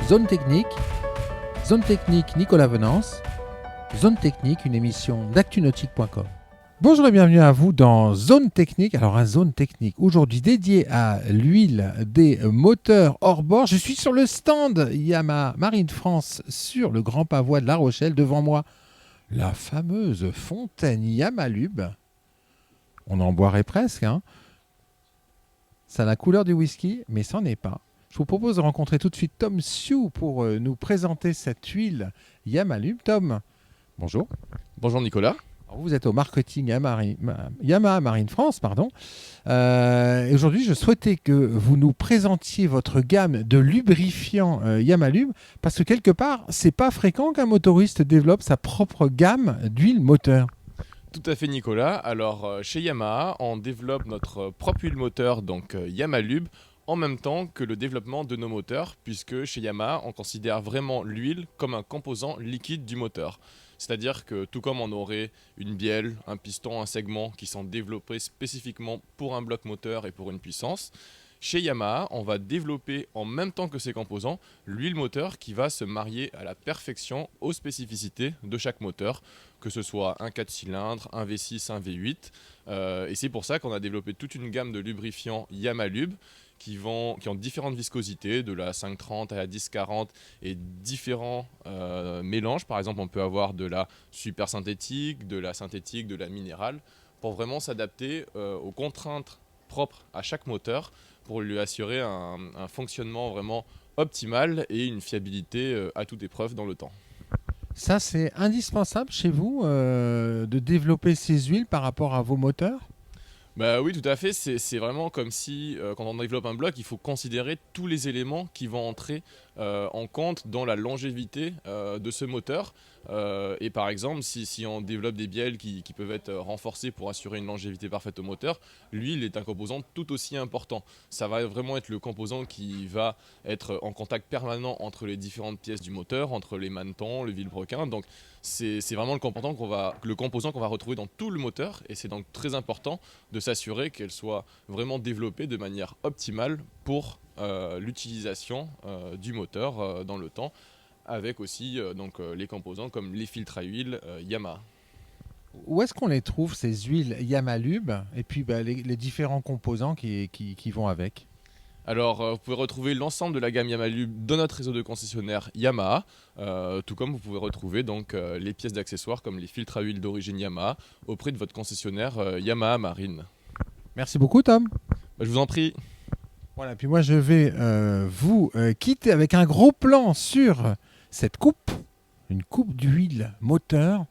Zone Technique Nicolas Venance, Zone Technique, une émission d'actunautique.com. Bonjour et bienvenue à vous dans Zone Technique. Alors, un Zone Technique aujourd'hui dédié à l'huile des moteurs hors bord. Je suis sur le stand Yamaha Marine France sur le Grand Pavois de La Rochelle. Devant moi, la fameuse fontaine Yamalube. On en boirait presque, hein. Ça a la couleur du whisky, mais ça n'en est pas. Je vous propose de rencontrer tout de suite Tom Sioux pour nous présenter cette huile Yamalube. Tom, bonjour. Bonjour Nicolas. Alors vous êtes au marketing Yamaha Marine France, pardon. Et aujourd'hui, je souhaitais que vous nous présentiez votre gamme de lubrifiants Yamalube, parce que quelque part, c'est pas fréquent qu'un motoriste développe sa propre gamme d'huile moteur. Tout à fait Nicolas. Alors chez Yamaha, on développe notre propre huile moteur, donc Yamalube, en même temps que le développement de nos moteurs, puisque chez Yamaha, on considère vraiment l'huile comme un composant liquide du moteur. C'est-à-dire que tout comme on aurait une bielle, un piston, un segment qui sont développés spécifiquement pour un bloc moteur et pour une puissance, chez Yamaha, on va développer en même temps que ces composants l'huile moteur qui va se marier à la perfection aux spécificités de chaque moteur, que ce soit un 4 cylindres, un V6, un V8. Et c'est pour ça qu'on a développé toute une gamme de lubrifiants Yamalube qui ont différentes viscosités, de la 530 à la 1040 et différents mélanges. Par exemple, on peut avoir de la super synthétique, de la minérale, pour vraiment s'adapter aux contraintes propres à chaque moteur pour lui assurer un fonctionnement vraiment optimal et une fiabilité à toute épreuve dans le temps. Ça, c'est indispensable chez vous de développer ces huiles par rapport à vos moteurs ? Bah oui, tout à fait. C'est vraiment comme si, quand on développe un bloc, il faut considérer tous les éléments qui vont entrer en compte dans la longévité de ce moteur. Et par exemple, si on développe des bielles qui peuvent être renforcées pour assurer une longévité parfaite au moteur, l'huile est un composant tout aussi important. Ça va vraiment être le composant qui va être en contact permanent entre les différentes pièces du moteur, entre les manetons, le vilebrequin. Donc c'est vraiment le composant qu'on va retrouver dans tout le moteur. Et c'est donc très important de s'assurer qu'elle soit vraiment développée de manière optimale pour l'utilisation du moteur dans le temps, avec aussi les composants comme les filtres à huile Yamaha. Où est-ce qu'on les trouve, ces huiles Yamalube, et puis les différents composants qui vont avec ? Alors, vous pouvez retrouver l'ensemble de la gamme Yamalube dans notre réseau de concessionnaires Yamaha, tout comme vous pouvez retrouver donc les pièces d'accessoires comme les filtres à huile d'origine Yamaha auprès de votre concessionnaire Yamaha Marine. Merci beaucoup, Tom. Je vous en prie. Voilà, puis moi je vais vous quitter avec un gros plan sur cette coupe, une coupe d'huile moteur.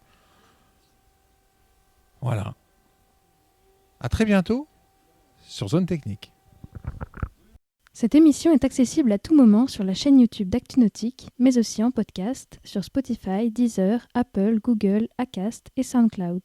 Voilà. À très bientôt sur Zone Technique. Cette émission est accessible à tout moment sur la chaîne YouTube d'ActuNautique, mais aussi en podcast sur Spotify, Deezer, Apple, Google, Acast et SoundCloud.